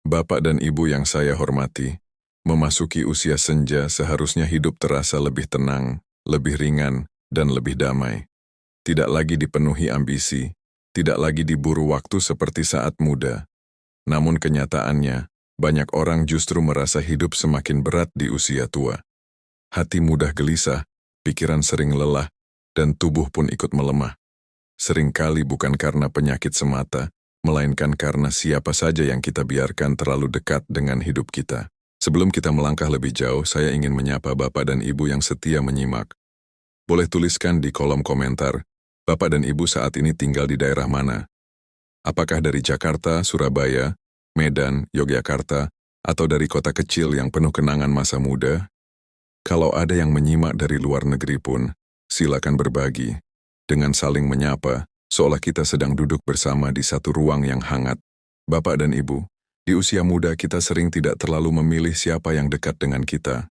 Bapak dan Ibu yang saya hormati, memasuki usia senja seharusnya hidup terasa lebih tenang, lebih ringan, dan lebih damai. Tidak lagi dipenuhi ambisi, tidak lagi diburu waktu seperti saat muda. Namun kenyataannya, banyak orang justru merasa hidup semakin berat di usia tua. Hati mudah gelisah, pikiran sering lelah, dan tubuh pun ikut melemah. Seringkali bukan karena penyakit semata, melainkan karena siapa saja yang kita biarkan terlalu dekat dengan hidup kita. Sebelum kita melangkah lebih jauh, saya ingin menyapa Bapak dan Ibu yang setia menyimak. Boleh tuliskan di kolom komentar, Bapak dan Ibu saat ini tinggal di daerah mana? Apakah dari Jakarta, Surabaya, Medan, Yogyakarta, atau dari kota kecil yang penuh kenangan masa muda? Kalau ada yang menyimak dari luar negeri pun, silakan berbagi. Dengan saling menyapa, seolah kita sedang duduk bersama di satu ruang yang hangat. Bapak dan Ibu, di usia muda kita sering tidak terlalu memilih siapa yang dekat dengan kita.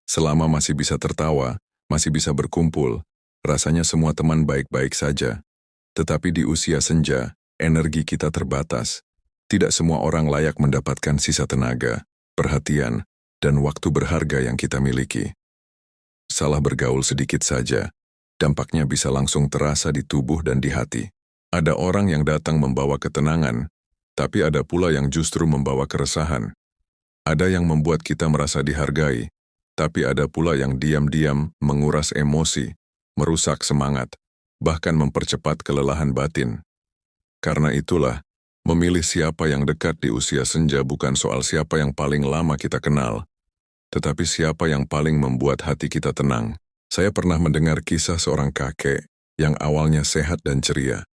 Selama masih bisa tertawa, masih bisa berkumpul, rasanya semua teman baik-baik saja. Tetapi di usia senja, energi kita terbatas. Tidak semua orang layak mendapatkan sisa tenaga, perhatian, dan waktu berharga yang kita miliki. Salah bergaul sedikit saja, dampaknya bisa langsung terasa di tubuh dan di hati. Ada orang yang datang membawa ketenangan, tapi ada pula yang justru membawa keresahan. Ada yang membuat kita merasa dihargai, tapi ada pula yang diam-diam menguras emosi, merusak semangat, bahkan mempercepat kelelahan batin. Karena itulah, memilih siapa yang dekat di usia senja bukan soal siapa yang paling lama kita kenal, tetapi siapa yang paling membuat hati kita tenang. Saya pernah mendengar kisah seorang kakek yang awalnya sehat dan ceria.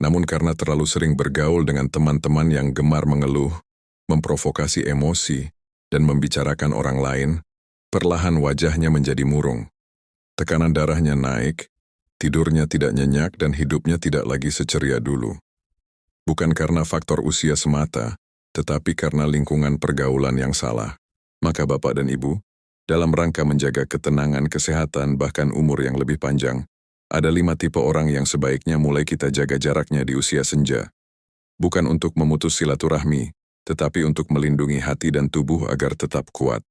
Namun karena terlalu sering bergaul dengan teman-teman yang gemar mengeluh, memprovokasi emosi, dan membicarakan orang lain, perlahan wajahnya menjadi murung. Tekanan darahnya naik, tidurnya tidak nyenyak dan hidupnya tidak lagi seceria dulu. Bukan karena faktor usia semata, tetapi karena lingkungan pergaulan yang salah. Maka Bapak dan Ibu, dalam rangka menjaga ketenangan, kesehatan, bahkan umur yang lebih panjang, ada 5 tipe orang yang sebaiknya mulai kita jaga jaraknya di usia senja. Bukan untuk memutus silaturahmi, tetapi untuk melindungi hati dan tubuh agar tetap kuat.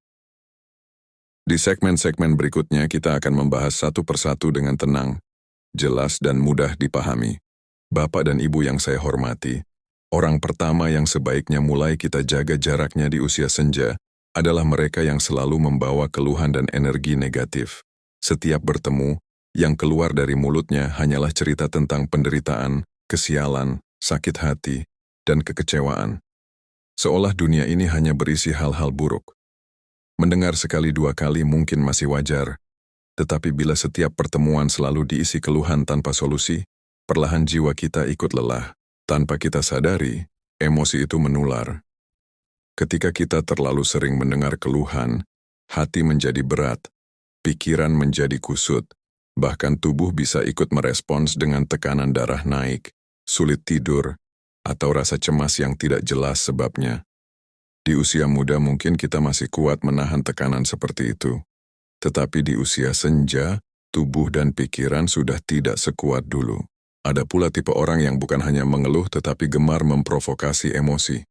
Di segmen-segmen berikutnya kita akan membahas satu persatu dengan tenang, jelas dan mudah dipahami. Bapak dan Ibu yang saya hormati, orang pertama yang sebaiknya mulai kita jaga jaraknya di usia senja adalah mereka yang selalu membawa keluhan dan energi negatif. Setiap bertemu, yang keluar dari mulutnya hanyalah cerita tentang penderitaan, kesialan, sakit hati, dan kekecewaan. Seolah dunia ini hanya berisi hal-hal buruk. Mendengar sekali dua kali mungkin masih wajar, tetapi bila setiap pertemuan selalu diisi keluhan tanpa solusi, perlahan jiwa kita ikut lelah. Tanpa kita sadari, emosi itu menular. Ketika kita terlalu sering mendengar keluhan, hati menjadi berat, pikiran menjadi kusut, bahkan tubuh bisa ikut merespons dengan tekanan darah naik, sulit tidur, atau rasa cemas yang tidak jelas sebabnya. Di usia muda mungkin kita masih kuat menahan tekanan seperti itu. Tetapi di usia senja, tubuh dan pikiran sudah tidak sekuat dulu. Ada pula tipe orang yang bukan hanya mengeluh tetapi gemar memprovokasi emosi.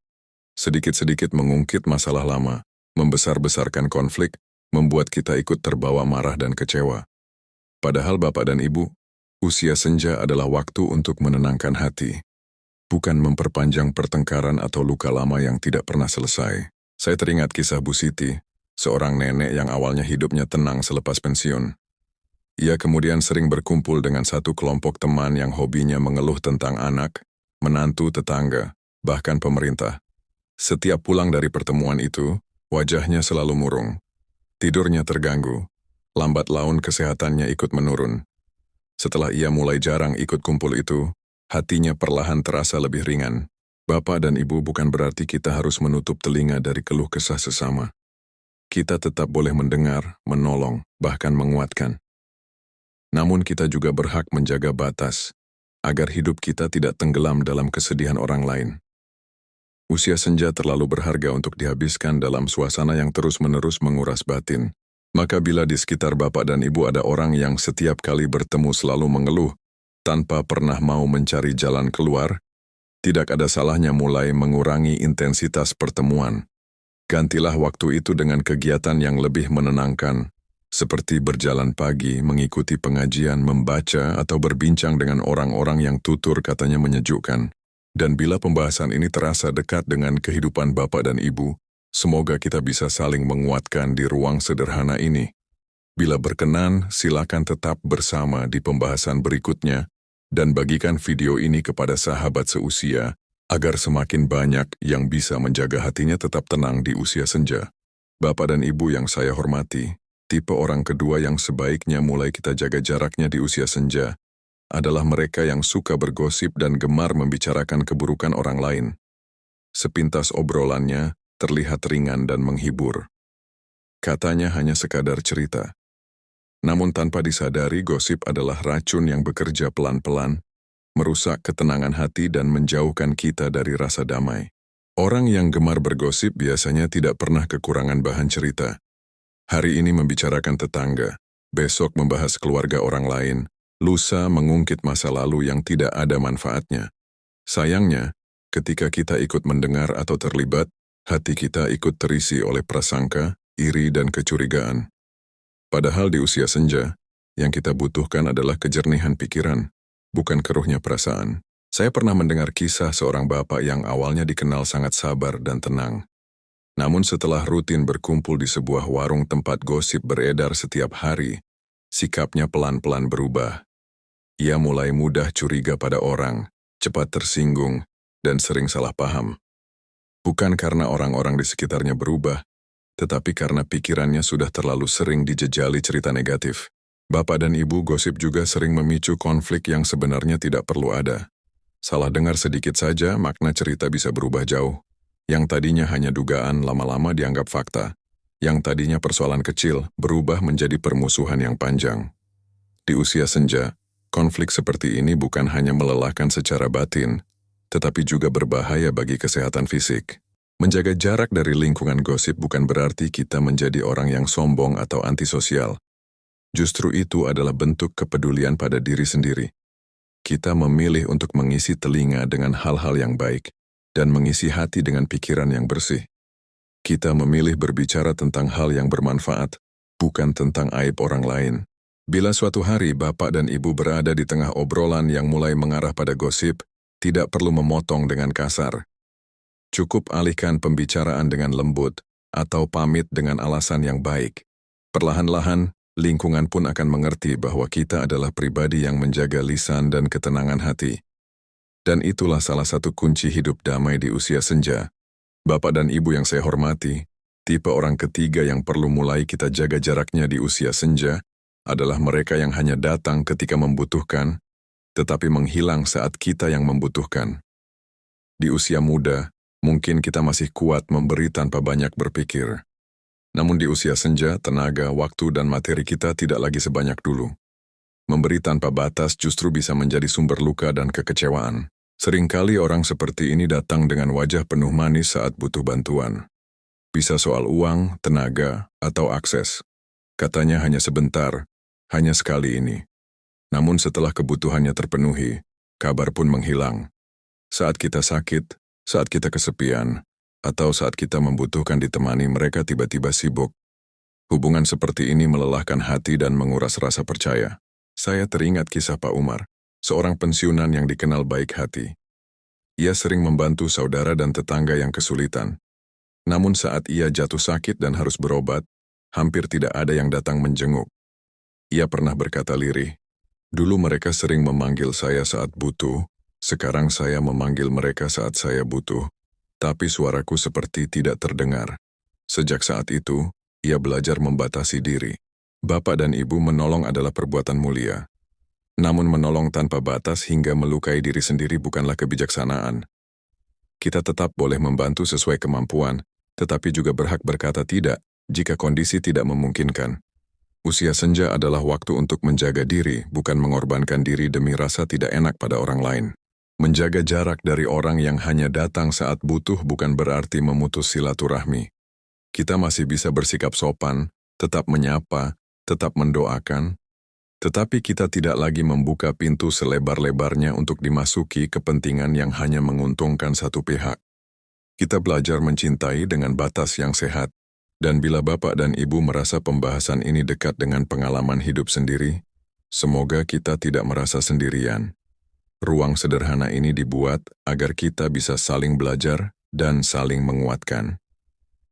Sedikit-sedikit mengungkit masalah lama, membesar-besarkan konflik, membuat kita ikut terbawa marah dan kecewa. Padahal Bapak dan Ibu, usia senja adalah waktu untuk menenangkan hati. Bukan memperpanjang pertengkaran atau luka lama yang tidak pernah selesai. Saya teringat kisah Bu Siti, seorang nenek yang awalnya hidupnya tenang selepas pensiun. Ia kemudian sering berkumpul dengan satu kelompok teman yang hobinya mengeluh tentang anak, menantu, tetangga, bahkan pemerintah. Setiap pulang dari pertemuan itu, wajahnya selalu murung. Tidurnya terganggu, lambat laun kesehatannya ikut menurun. Setelah ia mulai jarang ikut kumpul itu, hatinya perlahan terasa lebih ringan. Bapak dan Ibu, bukan berarti kita harus menutup telinga dari keluh kesah sesama. Kita tetap boleh mendengar, menolong, bahkan menguatkan. Namun kita juga berhak menjaga batas, agar hidup kita tidak tenggelam dalam kesedihan orang lain. Usia senja terlalu berharga untuk dihabiskan dalam suasana yang terus-menerus menguras batin. Maka bila di sekitar Bapak dan Ibu ada orang yang setiap kali bertemu selalu mengeluh, tanpa pernah mau mencari jalan keluar, Tidak ada salahnya mulai mengurangi intensitas pertemuan. Gantilah waktu itu dengan kegiatan yang lebih menenangkan, seperti berjalan pagi, mengikuti pengajian, membaca, atau berbincang dengan orang-orang yang tutur katanya menyejukkan. Dan bila pembahasan ini terasa dekat dengan kehidupan Bapak dan Ibu, semoga kita bisa saling menguatkan di ruang sederhana ini. Bila berkenan, silakan tetap bersama di pembahasan berikutnya dan bagikan video ini kepada sahabat seusia agar semakin banyak yang bisa menjaga hatinya tetap tenang di usia senja. Bapak dan Ibu yang saya hormati, tipe orang kedua yang sebaiknya mulai kita jaga jaraknya di usia senja adalah mereka yang suka bergosip dan gemar membicarakan keburukan orang lain. Sepintas obrolannya terlihat ringan dan menghibur. Katanya hanya sekadar cerita. Namun tanpa disadari, gosip adalah racun yang bekerja pelan-pelan, merusak ketenangan hati dan menjauhkan kita dari rasa damai. Orang yang gemar bergosip biasanya tidak pernah kekurangan bahan cerita. Hari ini membicarakan tetangga, besok membahas keluarga orang lain, lusa mengungkit masa lalu yang tidak ada manfaatnya. Sayangnya, ketika kita ikut mendengar atau terlibat, hati kita ikut terisi oleh prasangka, iri dan kecurigaan. Padahal di usia senja, yang kita butuhkan adalah kejernihan pikiran, bukan keruhnya perasaan. Saya pernah mendengar kisah seorang bapak yang awalnya dikenal sangat sabar dan tenang. Namun setelah rutin berkumpul di sebuah warung tempat gosip beredar setiap hari, sikapnya pelan-pelan berubah. Ia mulai mudah curiga pada orang, cepat tersinggung, dan sering salah paham. Bukan karena orang-orang di sekitarnya berubah, tetapi karena pikirannya sudah terlalu sering dijejali cerita negatif. Bapak dan Ibu, gosip juga sering memicu konflik yang sebenarnya tidak perlu ada. Salah dengar sedikit saja, makna cerita bisa berubah jauh. Yang tadinya hanya dugaan, lama-lama dianggap fakta. Yang tadinya persoalan kecil, berubah menjadi permusuhan yang panjang. Di usia senja, konflik seperti ini bukan hanya melelahkan secara batin, tetapi juga berbahaya bagi kesehatan fisik. Menjaga jarak dari lingkungan gosip bukan berarti kita menjadi orang yang sombong atau antisosial. Justru itu adalah bentuk kepedulian pada diri sendiri. Kita memilih untuk mengisi telinga dengan hal-hal yang baik dan mengisi hati dengan pikiran yang bersih. Kita memilih berbicara tentang hal yang bermanfaat, bukan tentang aib orang lain. Bila suatu hari Bapak dan Ibu berada di tengah obrolan yang mulai mengarah pada gosip, tidak perlu memotong dengan kasar. Cukup alihkan pembicaraan dengan lembut atau pamit dengan alasan yang baik. Perlahan-lahan, lingkungan pun akan mengerti bahwa kita adalah pribadi yang menjaga lisan dan ketenangan hati. Dan itulah salah satu kunci hidup damai di usia senja. Bapak dan Ibu yang saya hormati, tipe orang ketiga yang perlu mulai kita jaga jaraknya di usia senja adalah mereka yang hanya datang ketika membutuhkan, tetapi menghilang saat kita yang membutuhkan. Di usia muda, mungkin kita masih kuat memberi tanpa banyak berpikir. Namun di usia senja, tenaga, waktu, dan materi kita tidak lagi sebanyak dulu. Memberi tanpa batas justru bisa menjadi sumber luka dan kekecewaan. Seringkali orang seperti ini datang dengan wajah penuh manis saat butuh bantuan. Bisa soal uang, tenaga, atau akses. Katanya hanya sebentar, hanya sekali ini. Namun setelah kebutuhannya terpenuhi, kabar pun menghilang. Saat kita sakit, saat kita kesepian, atau saat kita membutuhkan ditemani, mereka tiba-tiba sibuk. Hubungan seperti ini melelahkan hati dan menguras rasa percaya. Saya teringat kisah Pak Umar, seorang pensiunan yang dikenal baik hati. Ia sering membantu saudara dan tetangga yang kesulitan. Namun saat ia jatuh sakit dan harus berobat, hampir tidak ada yang datang menjenguk. Ia pernah berkata lirih, "Dulu mereka sering memanggil saya saat butuh, sekarang saya memanggil mereka saat saya butuh, tapi suaraku seperti tidak terdengar." Sejak saat itu, ia belajar membatasi diri. Bapak dan Ibu, menolong adalah perbuatan mulia. Namun menolong tanpa batas hingga melukai diri sendiri bukanlah kebijaksanaan. Kita tetap boleh membantu sesuai kemampuan, tetapi juga berhak berkata tidak jika kondisi tidak memungkinkan. Usia senja adalah waktu untuk menjaga diri, bukan mengorbankan diri demi rasa tidak enak pada orang lain. Menjaga jarak dari orang yang hanya datang saat butuh bukan berarti memutus silaturahmi. Kita masih bisa bersikap sopan, tetap menyapa, tetap mendoakan, Tetapi kita tidak lagi membuka pintu selebar-lebarnya untuk dimasuki kepentingan yang hanya menguntungkan satu pihak. Kita belajar mencintai dengan batas yang sehat. Dan bila Bapak dan Ibu merasa pembahasan ini dekat dengan pengalaman hidup sendiri, semoga kita tidak merasa sendirian. Ruang sederhana ini dibuat agar kita bisa saling belajar dan saling menguatkan.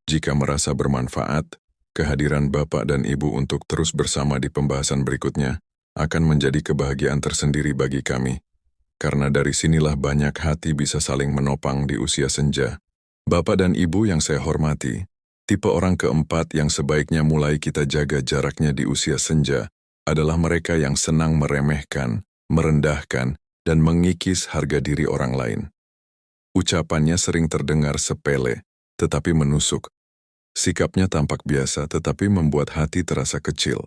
Jika merasa bermanfaat, kehadiran Bapak dan Ibu untuk terus bersama di pembahasan berikutnya akan menjadi kebahagiaan tersendiri bagi kami. Karena dari sinilah banyak hati bisa saling menopang di usia senja. Bapak dan Ibu yang saya hormati, tipe orang keempat yang sebaiknya mulai kita jaga jaraknya di usia senja adalah mereka yang senang meremehkan, merendahkan, dan mengikis harga diri orang lain. Ucapannya sering terdengar sepele, tetapi menusuk. Sikapnya tampak biasa, tetapi membuat hati terasa kecil.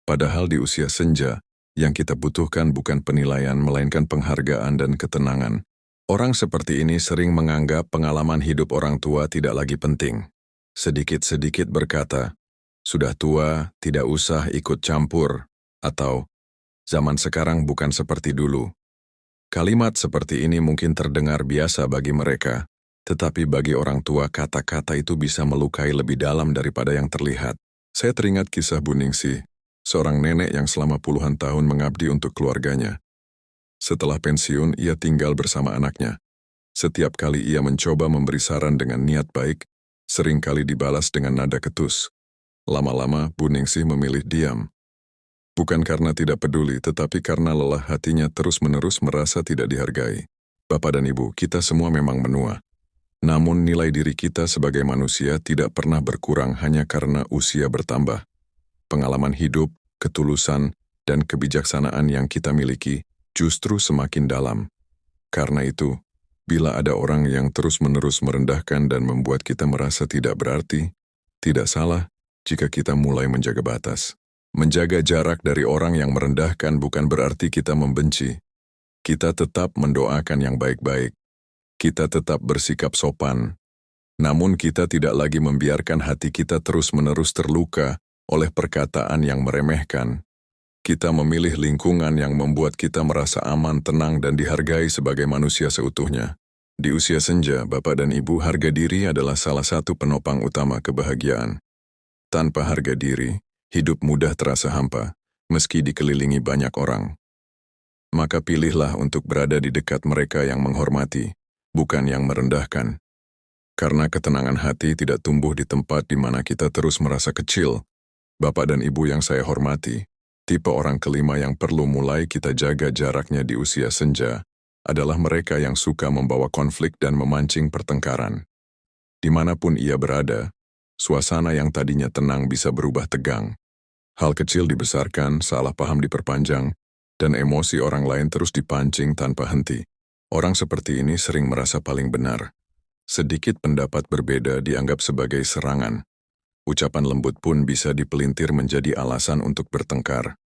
Padahal di usia senja, yang kita butuhkan bukan penilaian, melainkan penghargaan dan ketenangan. Orang seperti ini sering menganggap pengalaman hidup orang tua tidak lagi penting. Sedikit-sedikit berkata, sudah tua, tidak usah ikut campur, atau zaman sekarang bukan seperti dulu. Kalimat seperti ini mungkin terdengar biasa bagi mereka, tetapi bagi orang tua kata-kata itu bisa melukai lebih dalam daripada yang terlihat. Saya teringat kisah Bu Ningsih, seorang nenek yang selama puluhan tahun mengabdi untuk keluarganya. Setelah pensiun, ia tinggal bersama anaknya. Setiap kali ia mencoba memberi saran dengan niat baik, seringkali dibalas dengan nada ketus. Lama-lama, Bu Ningsih memilih diam. Bukan karena tidak peduli, tetapi karena lelah hatinya terus-menerus merasa tidak dihargai. Bapak dan Ibu, kita semua memang menua. Namun nilai diri kita sebagai manusia tidak pernah berkurang hanya karena usia bertambah. Pengalaman hidup, ketulusan, dan kebijaksanaan yang kita miliki justru semakin dalam. Karena itu, bila ada orang yang terus-menerus merendahkan dan membuat kita merasa tidak berarti, tidak salah jika kita mulai menjaga batas. Menjaga jarak dari orang yang merendahkan bukan berarti kita membenci. Kita tetap mendoakan yang baik-baik. Kita tetap bersikap sopan. Namun kita tidak lagi membiarkan hati kita terus-menerus terluka oleh perkataan yang meremehkan. Kita memilih lingkungan yang membuat kita merasa aman, tenang, dan dihargai sebagai manusia seutuhnya. Di usia senja, Bapak dan Ibu, harga diri adalah salah satu penopang utama kebahagiaan. Tanpa harga diri, hidup mudah terasa hampa, meski dikelilingi banyak orang. Maka pilihlah untuk berada di dekat mereka yang menghormati, bukan yang merendahkan. Karena ketenangan hati tidak tumbuh di tempat di mana kita terus merasa kecil. Bapak dan Ibu yang saya hormati, tipe orang kelima yang perlu mulai kita jaga jaraknya di usia senja adalah mereka yang suka membawa konflik dan memancing pertengkaran. Dimanapun ia berada, suasana yang tadinya tenang bisa berubah tegang. Hal kecil dibesarkan, salah paham diperpanjang, dan emosi orang lain terus dipancing tanpa henti. Orang seperti ini sering merasa paling benar. Sedikit pendapat berbeda dianggap sebagai serangan. Ucapan lembut pun bisa dipelintir menjadi alasan untuk bertengkar.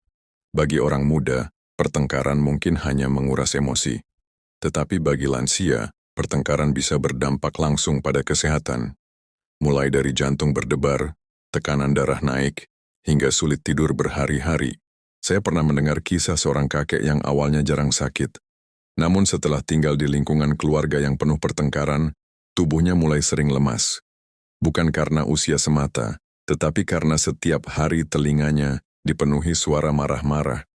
Bagi orang muda, pertengkaran mungkin hanya menguras emosi. Tetapi bagi lansia, pertengkaran bisa berdampak langsung pada kesehatan. Mulai dari jantung berdebar, tekanan darah naik, hingga sulit tidur berhari-hari. Saya pernah mendengar kisah seorang kakek yang awalnya jarang sakit. Namun setelah tinggal di lingkungan keluarga yang penuh pertengkaran, tubuhnya mulai sering lemas. Bukan karena usia semata, tetapi karena setiap hari telinganya dipenuhi suara marah-marah.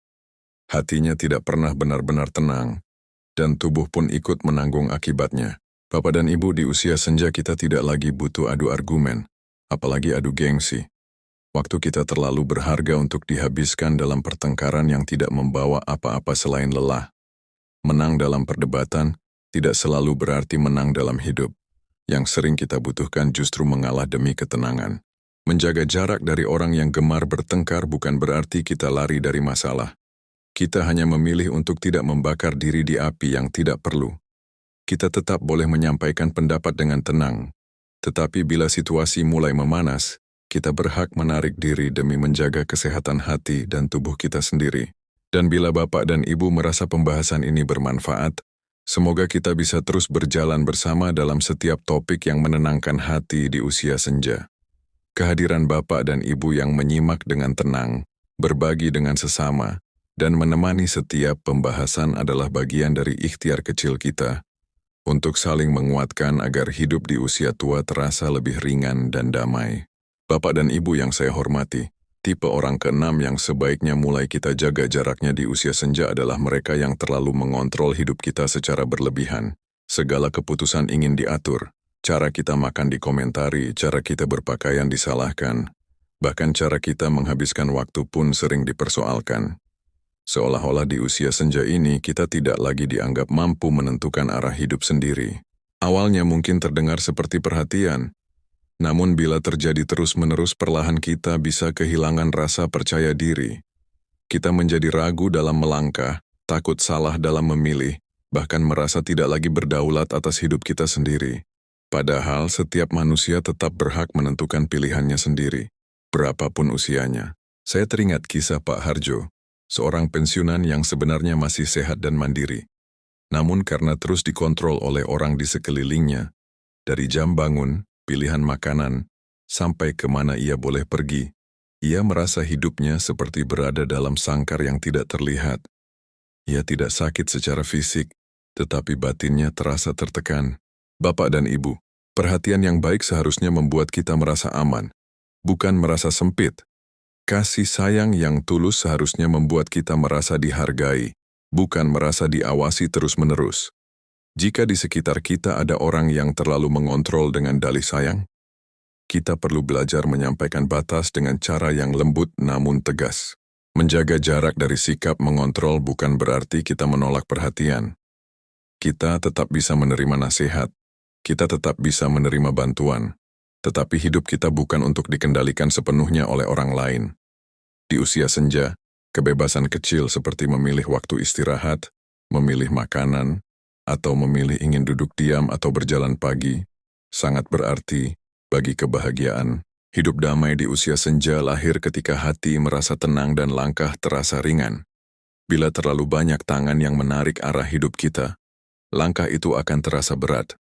Hatinya tidak pernah benar-benar tenang, dan tubuh pun ikut menanggung akibatnya. Bapak dan Ibu, di usia senja kita tidak lagi butuh adu argumen, apalagi adu gengsi. Waktu kita terlalu berharga untuk dihabiskan dalam pertengkaran yang tidak membawa apa-apa selain lelah. Menang dalam perdebatan tidak selalu berarti menang dalam hidup. Yang sering kita butuhkan justru mengalah demi ketenangan. Menjaga jarak dari orang yang gemar bertengkar bukan berarti kita lari dari masalah. Kita hanya memilih untuk tidak membakar diri di api yang tidak perlu. Kita tetap boleh menyampaikan pendapat dengan tenang. Tetapi bila situasi mulai memanas, kita berhak menarik diri demi menjaga kesehatan hati dan tubuh kita sendiri. Dan bila Bapak dan Ibu merasa pembahasan ini bermanfaat, semoga kita bisa terus berjalan bersama dalam setiap topik yang menenangkan hati di usia senja. Kehadiran Bapak dan Ibu yang menyimak dengan tenang, berbagi dengan sesama, dan menemani setiap pembahasan adalah bagian dari ikhtiar kecil kita untuk saling menguatkan agar hidup di usia tua terasa lebih ringan dan damai. Bapak dan Ibu yang saya hormati, tipe orang keenam yang sebaiknya mulai kita jaga jaraknya di usia senja adalah mereka yang terlalu mengontrol hidup kita secara berlebihan. Segala keputusan ingin diatur, cara kita makan dikomentari, cara kita berpakaian disalahkan, bahkan cara kita menghabiskan waktu pun sering dipersoalkan. Seolah-olah di usia senja ini kita tidak lagi dianggap mampu menentukan arah hidup sendiri. Awalnya mungkin terdengar seperti perhatian, namun bila terjadi terus-menerus perlahan kita bisa kehilangan rasa percaya diri. Kita menjadi ragu dalam melangkah, takut salah dalam memilih, bahkan merasa tidak lagi berdaulat atas hidup kita sendiri. Padahal setiap manusia tetap berhak menentukan pilihannya sendiri, berapapun usianya. Saya teringat kisah Pak Harjo, seorang pensiunan yang sebenarnya masih sehat dan mandiri. Namun karena terus dikontrol oleh orang di sekelilingnya, dari jam bangun, pilihan makanan, sampai kemana ia boleh pergi, ia merasa hidupnya seperti berada dalam sangkar yang tidak terlihat. Ia tidak sakit secara fisik, tetapi batinnya terasa tertekan. Bapak dan Ibu, perhatian yang baik seharusnya membuat kita merasa aman, bukan merasa sempit. Kasih sayang yang tulus seharusnya membuat kita merasa dihargai, bukan merasa diawasi terus-menerus. Jika di sekitar kita ada orang yang terlalu mengontrol dengan dalih sayang, kita perlu belajar menyampaikan batas dengan cara yang lembut namun tegas. Menjaga jarak dari sikap mengontrol bukan berarti kita menolak perhatian. Kita tetap bisa menerima nasihat, kita tetap bisa menerima bantuan, tetapi hidup kita bukan untuk dikendalikan sepenuhnya oleh orang lain. Di usia senja, kebebasan kecil seperti memilih waktu istirahat, memilih makanan, atau memilih ingin duduk diam atau berjalan pagi, sangat berarti bagi kebahagiaan. Hidup damai di usia senja lahir ketika hati merasa tenang dan langkah terasa ringan. Bila terlalu banyak tangan yang menarik arah hidup kita, langkah itu akan terasa berat.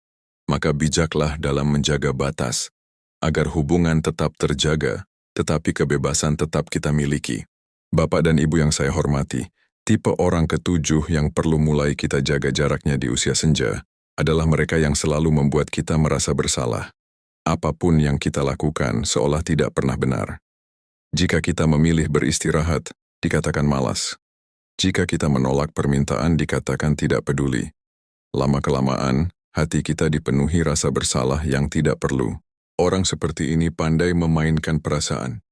Maka bijaklah dalam menjaga batas, agar hubungan tetap terjaga, tetapi kebebasan tetap kita miliki. Bapak dan Ibu yang saya hormati, tipe orang ketujuh yang perlu mulai kita jaga jaraknya di usia senja adalah mereka yang selalu membuat kita merasa bersalah. Apapun yang kita lakukan seolah tidak pernah benar. Jika kita memilih beristirahat, dikatakan malas. Jika kita menolak permintaan, dikatakan tidak peduli. Lama-kelamaan, hati kita dipenuhi rasa bersalah yang tidak perlu. Orang seperti ini pandai memainkan perasaan.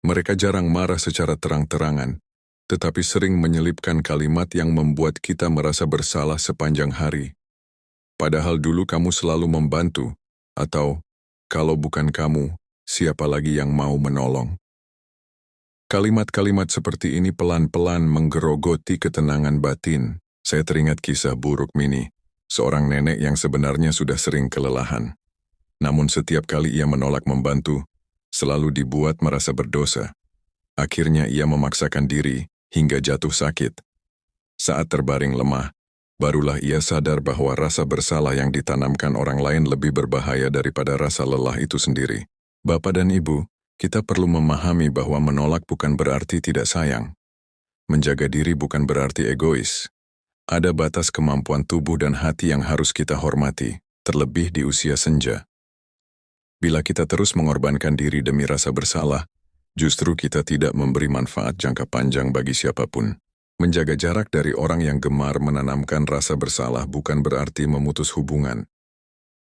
Mereka jarang marah secara terang-terangan, tetapi sering menyelipkan kalimat yang membuat kita merasa bersalah sepanjang hari. Padahal dulu kamu selalu membantu, atau kalau bukan kamu, siapa lagi yang mau menolong? Kalimat-kalimat seperti ini pelan-pelan menggerogoti ketenangan batin. Saya teringat kisah Bu Rukmini, seorang nenek yang sebenarnya sudah sering kelelahan. Namun setiap kali ia menolak membantu, selalu dibuat merasa berdosa. Akhirnya ia memaksakan diri hingga jatuh sakit. Saat terbaring lemah, barulah ia sadar bahwa rasa bersalah yang ditanamkan orang lain lebih berbahaya daripada rasa lelah itu sendiri. Bapak dan Ibu, kita perlu memahami bahwa menolak bukan berarti tidak sayang. Menjaga diri bukan berarti egois. Ada batas kemampuan tubuh dan hati yang harus kita hormati, terlebih di usia senja. Bila kita terus mengorbankan diri demi rasa bersalah, justru kita tidak memberi manfaat jangka panjang bagi siapapun. Menjaga jarak dari orang yang gemar menanamkan rasa bersalah bukan berarti memutus hubungan.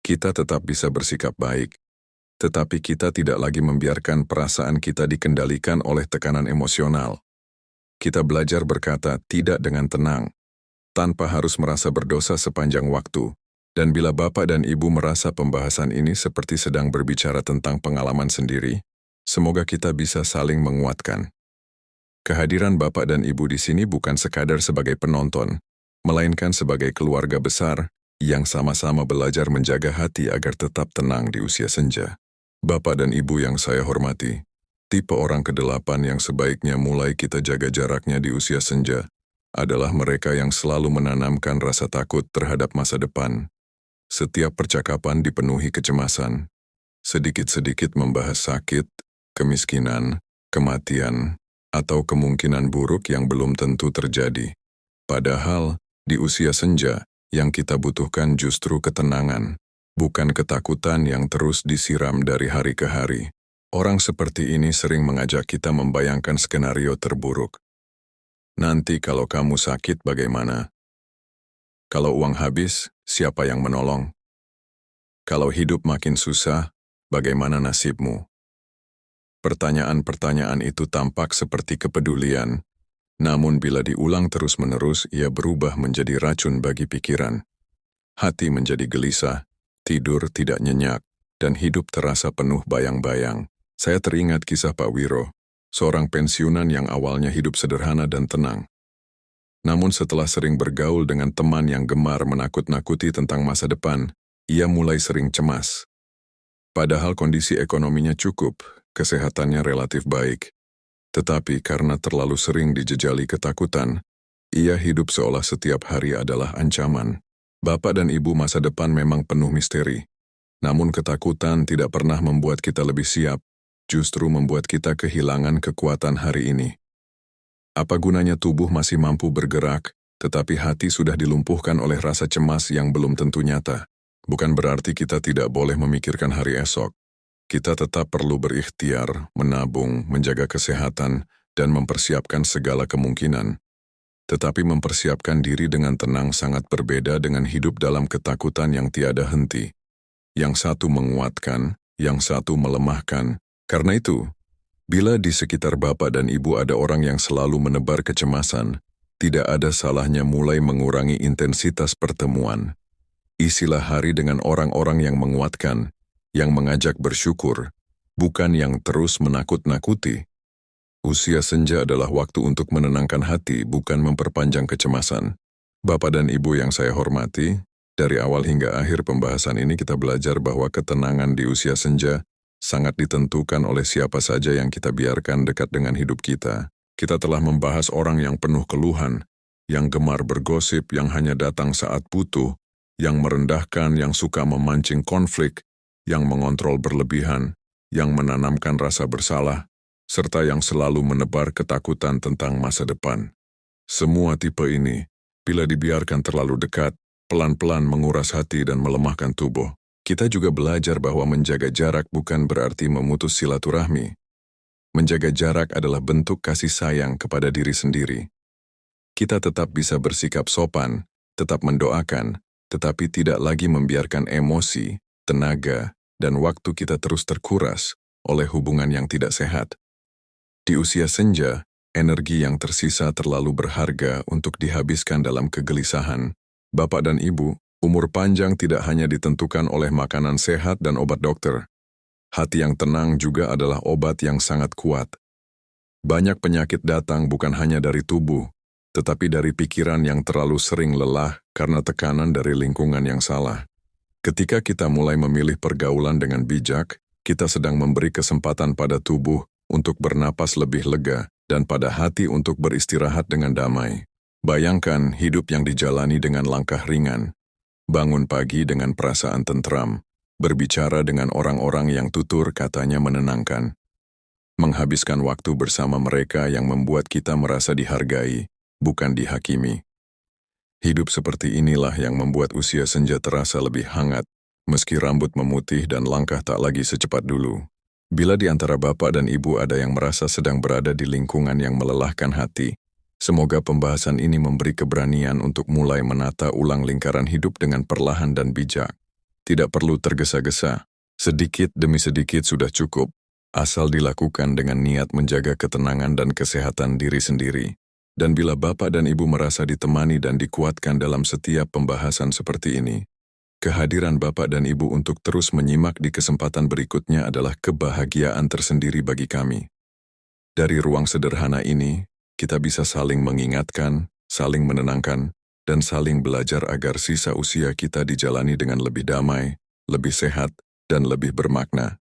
Kita tetap bisa bersikap baik, tetapi kita tidak lagi membiarkan perasaan kita dikendalikan oleh tekanan emosional. Kita belajar berkata tidak dengan tenang, tanpa harus merasa berdosa sepanjang waktu. Dan bila Bapak dan Ibu merasa pembahasan ini seperti sedang berbicara tentang pengalaman sendiri, semoga kita bisa saling menguatkan. Kehadiran Bapak dan Ibu di sini bukan sekadar sebagai penonton, melainkan sebagai keluarga besar yang sama-sama belajar menjaga hati agar tetap tenang di usia senja. Bapak dan Ibu yang saya hormati, tipe orang ke-8 yang sebaiknya mulai kita jaga jaraknya di usia senja adalah mereka yang selalu menanamkan rasa takut terhadap masa depan. Setiap percakapan dipenuhi kecemasan, sedikit-sedikit membahas sakit, kemiskinan, kematian, atau kemungkinan buruk yang belum tentu terjadi. Padahal, di usia senja, yang kita butuhkan justru ketenangan, bukan ketakutan yang terus disiram dari hari ke hari. Orang seperti ini sering mengajak kita membayangkan skenario terburuk. Nanti kalau kamu sakit bagaimana? Kalau uang habis, siapa yang menolong? Kalau hidup makin susah, bagaimana nasibmu? Pertanyaan-pertanyaan itu tampak seperti kepedulian, namun bila diulang terus-menerus, ia berubah menjadi racun bagi pikiran. Hati menjadi gelisah, tidur tidak nyenyak, dan hidup terasa penuh bayang-bayang. Saya teringat kisah Pak Wiro, seorang pensiunan yang awalnya hidup sederhana dan tenang. Namun setelah sering bergaul dengan teman yang gemar menakut-nakuti tentang masa depan, ia mulai sering cemas. Padahal kondisi ekonominya cukup, kesehatannya relatif baik. Tetapi karena terlalu sering dijejali ketakutan, ia hidup seolah setiap hari adalah ancaman. Bapak dan ibu masa depan memang penuh misteri. Namun ketakutan tidak pernah membuat kita lebih siap, justru membuat kita kehilangan kekuatan hari ini. Apa gunanya tubuh masih mampu bergerak, tetapi hati sudah dilumpuhkan oleh rasa cemas yang belum tentu nyata. Bukan berarti kita tidak boleh memikirkan hari esok. Kita tetap perlu berikhtiar, menabung, menjaga kesehatan, dan mempersiapkan segala kemungkinan. Tetapi mempersiapkan diri dengan tenang sangat berbeda dengan hidup dalam ketakutan yang tiada henti. Yang satu menguatkan, yang satu melemahkan. Karena itu, bila di sekitar Bapak dan Ibu ada orang yang selalu menebar kecemasan, tidak ada salahnya mulai mengurangi intensitas pertemuan. Isilah hari dengan orang-orang yang menguatkan, yang mengajak bersyukur, bukan yang terus menakut-nakuti. Usia senja adalah waktu untuk menenangkan hati, bukan memperpanjang kecemasan. Bapak dan Ibu yang saya hormati, dari awal hingga akhir pembahasan ini kita belajar bahwa ketenangan di usia senja sangat ditentukan oleh siapa saja yang kita biarkan dekat dengan hidup kita. Kita telah membahas orang yang penuh keluhan, yang gemar bergosip, yang hanya datang saat butuh, yang merendahkan, yang suka memancing konflik, yang mengontrol berlebihan, yang menanamkan rasa bersalah, serta yang selalu menebar ketakutan tentang masa depan. Semua tipe ini, bila dibiarkan terlalu dekat, pelan-pelan menguras hati dan melemahkan tubuh. Kita juga belajar bahwa menjaga jarak bukan berarti memutus silaturahmi. Menjaga jarak adalah bentuk kasih sayang kepada diri sendiri. Kita tetap bisa bersikap sopan, tetap mendoakan, tetapi tidak lagi membiarkan emosi, tenaga, dan waktu kita terus terkuras oleh hubungan yang tidak sehat. Di usia senja, energi yang tersisa terlalu berharga untuk dihabiskan dalam kegelisahan. Bapak dan Ibu, umur panjang tidak hanya ditentukan oleh makanan sehat dan obat dokter. Hati yang tenang juga adalah obat yang sangat kuat. Banyak penyakit datang bukan hanya dari tubuh, tetapi dari pikiran yang terlalu sering lelah karena tekanan dari lingkungan yang salah. Ketika kita mulai memilih pergaulan dengan bijak, kita sedang memberi kesempatan pada tubuh untuk bernapas lebih lega dan pada hati untuk beristirahat dengan damai. Bayangkan hidup yang dijalani dengan langkah ringan. Bangun pagi dengan perasaan tentram, berbicara dengan orang-orang yang tutur katanya menenangkan. Menghabiskan waktu bersama mereka yang membuat kita merasa dihargai, bukan dihakimi. Hidup seperti inilah yang membuat usia senja terasa lebih hangat, meski rambut memutih dan langkah tak lagi secepat dulu. Bila di antara Bapak dan Ibu ada yang merasa sedang berada di lingkungan yang melelahkan hati, semoga pembahasan ini memberi keberanian untuk mulai menata ulang lingkaran hidup dengan perlahan dan bijak. Tidak perlu tergesa-gesa, sedikit demi sedikit sudah cukup, asal dilakukan dengan niat menjaga ketenangan dan kesehatan diri sendiri. Dan bila Bapak dan Ibu merasa ditemani dan dikuatkan dalam setiap pembahasan seperti ini, kehadiran Bapak dan Ibu untuk terus menyimak di kesempatan berikutnya adalah kebahagiaan tersendiri bagi kami. Dari ruang sederhana ini, kita bisa saling mengingatkan, saling menenangkan, dan saling belajar agar sisa usia kita dijalani dengan lebih damai, lebih sehat, dan lebih bermakna.